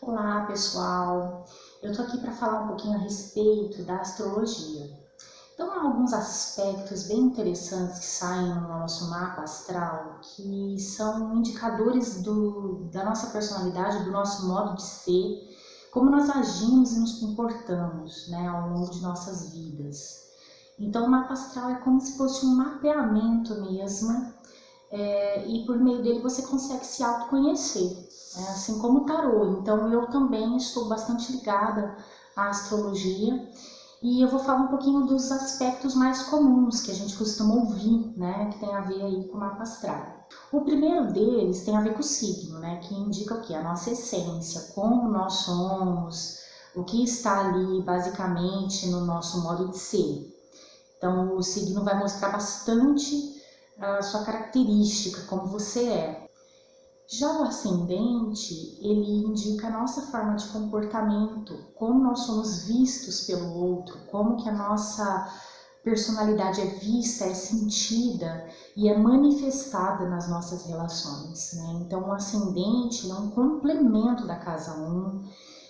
Olá, pessoal! Eu tô aqui para falar um pouquinho a respeito da astrologia. Então, há alguns aspectos bem interessantes que saem no nosso mapa astral, que são indicadores da nossa personalidade, do nosso modo de ser, como nós agimos e nos comportamos, né, ao longo de nossas vidas. Então, o mapa astral é como se fosse um mapeamento mesmo, e por meio dele você consegue se autoconhecer, né? Assim como o tarô. Então eu também estou bastante ligada à astrologia e eu vou falar um pouquinho dos aspectos mais comuns que a gente costuma ouvir, né, que tem a ver aí com o mapa astral. O primeiro deles tem a ver com o signo, né, que indica o que? A nossa essência, como nós somos, o que está ali basicamente no nosso modo de ser. Então o signo vai mostrar bastante a sua característica, como você é. Já o ascendente, ele indica a nossa forma de comportamento, como nós somos vistos pelo outro, como que a nossa personalidade é vista, é sentida e é manifestada nas nossas relações, né? Então o ascendente é um complemento da casa 1,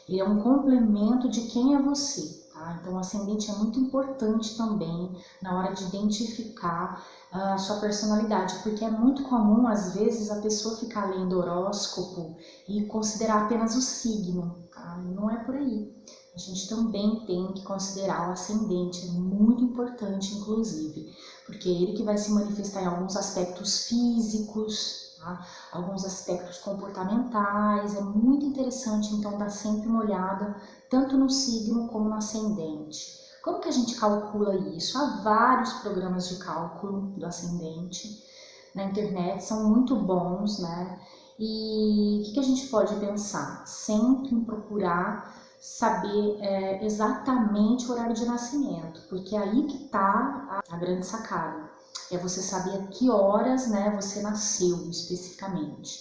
ele é um complemento de quem é você, tá? Então o ascendente é muito importante também na hora de identificar a sua personalidade, porque é muito comum às vezes a pessoa ficar lendo horóscopo e considerar apenas o signo, tá? Não é por aí. A gente também tem que considerar o ascendente, é muito importante inclusive, porque é ele que vai se manifestar em alguns aspectos físicos, tá? Alguns aspectos comportamentais. É muito interessante então dar sempre uma olhada tanto no signo como no ascendente. Como que a gente calcula isso? Há vários programas de cálculo do ascendente na internet, são muito bons, né? E o que a gente pode pensar? Sempre em procurar saber exatamente o horário de nascimento, porque é aí que está a grande sacada. É você saber a que horas, né, você nasceu especificamente.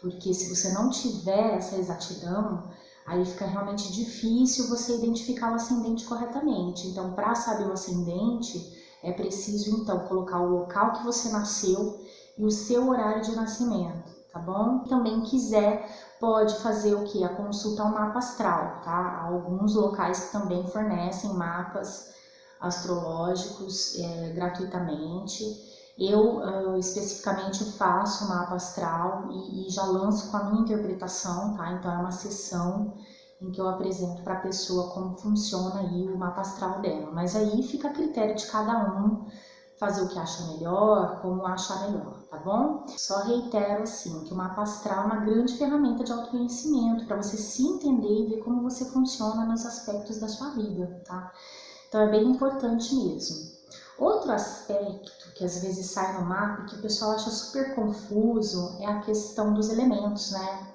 Porque se você não tiver essa exatidão, aí fica realmente difícil você identificar o ascendente corretamente. Então, para saber o ascendente, é preciso então colocar o local que você nasceu e o seu horário de nascimento, tá bom? Também quiser, pode fazer o que? A consulta ao mapa astral, tá? Há alguns locais que também fornecem mapas astrológicos gratuitamente. Eu especificamente faço o mapa astral e já lanço com a minha interpretação, tá? Então é uma sessão em que eu apresento para a pessoa como funciona aí o mapa astral dela. Mas aí fica a critério de cada um fazer o que acha melhor, como achar melhor, tá bom? Só reitero assim que o mapa astral é uma grande ferramenta de autoconhecimento para você se entender e ver como você funciona nos aspectos da sua vida, tá? Então é bem importante mesmo. Outro aspecto que às vezes sai no mapa e que o pessoal acha super confuso é a questão dos elementos, né?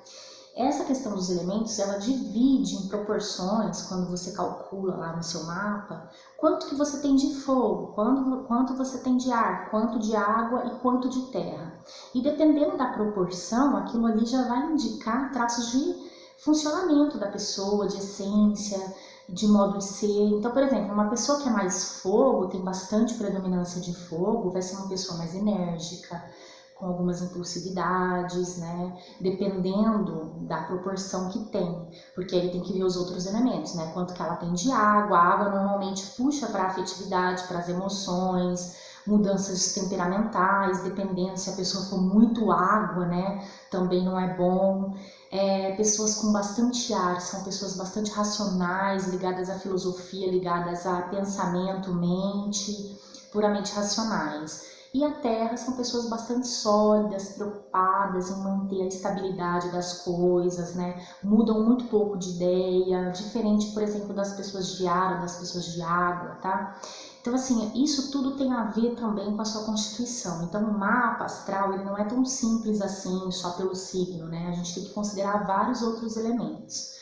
Essa questão dos elementos, ela divide em proporções, quando você calcula lá no seu mapa, quanto que você tem de fogo, quanto você tem de ar, quanto de água e quanto de terra. E dependendo da proporção, aquilo ali já vai indicar traços de funcionamento da pessoa, de essência, de modo de ser. Então, por exemplo, uma pessoa que é mais fogo, tem bastante predominância de fogo, vai ser uma pessoa mais enérgica, com algumas impulsividades, né? Dependendo da proporção que tem, porque aí tem que ver os outros elementos, né? Quanto que ela tem de água. A água normalmente puxa para a afetividade, para as emoções, mudanças temperamentais, dependendo se a pessoa for muito água, né? Também não é bom. Pessoas com bastante ar são pessoas bastante racionais, ligadas à filosofia, ligadas a pensamento, mente, puramente racionais. E a Terra são pessoas bastante sólidas, preocupadas em manter a estabilidade das coisas, né? Mudam muito pouco de ideia, diferente, por exemplo, das pessoas de ar ou das pessoas de água, tá? Então, assim, isso tudo tem a ver também com a sua constituição. Então, o mapa astral, ele não é tão simples assim, só pelo signo, né? A gente tem que considerar vários outros elementos.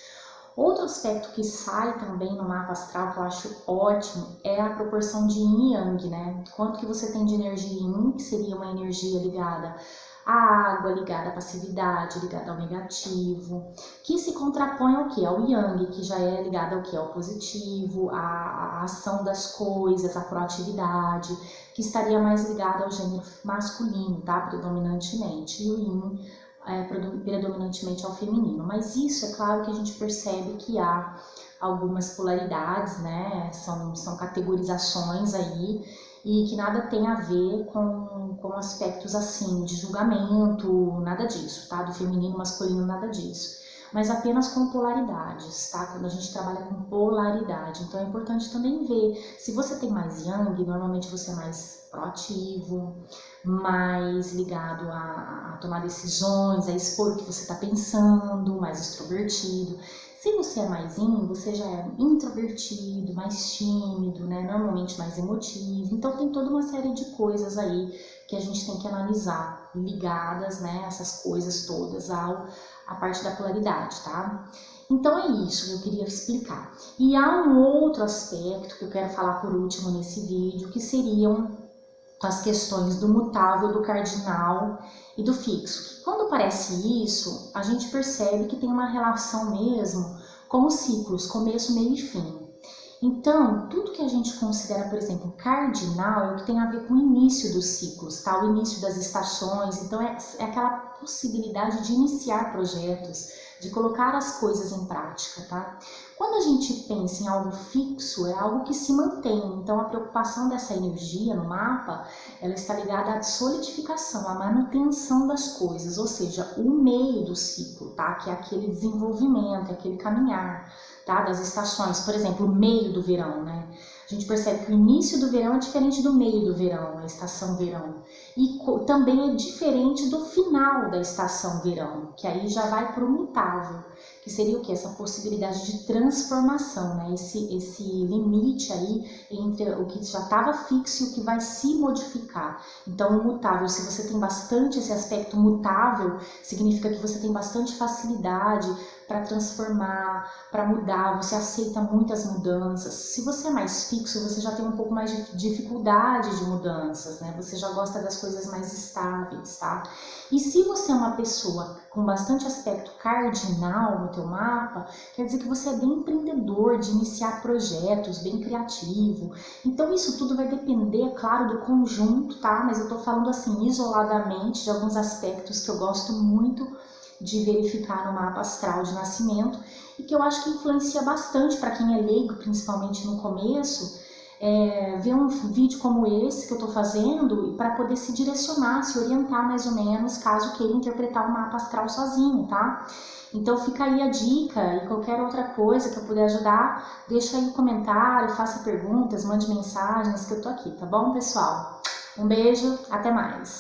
Outro aspecto que sai também no mapa astral que eu acho ótimo é a proporção de Yin e Yang, né? Quanto que você tem de energia Yin, que seria uma energia ligada à água, ligada à passividade, ligada ao negativo, que se contrapõe ao que? Ao Yang, que já é ligado ao que? Ao positivo, à ação das coisas, à proatividade, que estaria mais ligada ao gênero masculino, tá? Predominantemente. E o Yin predominantemente ao feminino. Mas isso é claro que a gente percebe que há algumas polaridades, né? São categorizações aí e que nada tem a ver com aspectos assim de julgamento, nada disso, tá? Do feminino, masculino, nada disso. Mas apenas com polaridades, tá? Quando a gente trabalha com polaridade. Então é importante também ver, se você tem mais yang, normalmente você é mais proativo, mais ligado a tomar decisões, a expor o que você está pensando, mais extrovertido. Se você é mais yin, você já é introvertido, mais tímido, né? Normalmente mais emotivo. Então tem toda uma série de coisas aí que a gente tem que analisar, ligadas, né? Essas coisas todas à parte da polaridade, tá? Então é isso que eu queria explicar. E há um outro aspecto que eu quero falar por último nesse vídeo, que seriam as questões do mutável, do cardinal e do fixo. Quando aparece isso, a gente percebe que tem uma relação mesmo com os ciclos, começo, meio e fim. Então, tudo que a gente considera, por exemplo, cardinal é o que tem a ver com o início dos ciclos, tá? O início das estações, então é aquela possibilidade de iniciar projetos, de colocar as coisas em prática, tá? Quando a gente pensa em algo fixo, é algo que se mantém, então a preocupação dessa energia no mapa, ela está ligada à solidificação, à manutenção das coisas, ou seja, o meio do ciclo, tá? Que é aquele desenvolvimento, aquele caminhar, tá? Das estações, por exemplo, o meio do verão, né? A gente percebe que o início do verão é diferente do meio do verão, a estação verão. E também é diferente do final da estação verão, que aí já vai para o mutável, que seria o que? Essa possibilidade de transformação, né? Esse limite aí entre o que já estava fixo e o que vai se modificar. Então, o mutável, se você tem bastante esse aspecto mutável, significa que você tem bastante facilidade para transformar, para mudar, você aceita muitas mudanças. Se você é mais fixo, você já tem um pouco mais de dificuldade de mudanças, né? Você já gosta das coisas mais estáveis, tá? E se você é uma pessoa com bastante aspecto cardinal no teu mapa, quer dizer que você é bem empreendedor, de iniciar projetos, bem criativo. Então isso tudo vai depender, claro, do conjunto, tá? Mas eu tô falando assim, isoladamente, de alguns aspectos que eu gosto muito de verificar no mapa astral de nascimento e que eu acho que influencia bastante para quem é leigo, principalmente no começo, ver um vídeo como esse que eu estou fazendo para poder se direcionar, se orientar mais ou menos, caso queira interpretar o mapa astral sozinho, tá? Então fica aí a dica e qualquer outra coisa que eu puder ajudar, deixa aí um comentário, faça perguntas, mande mensagens que eu tô aqui, tá bom, pessoal? Um beijo, até mais!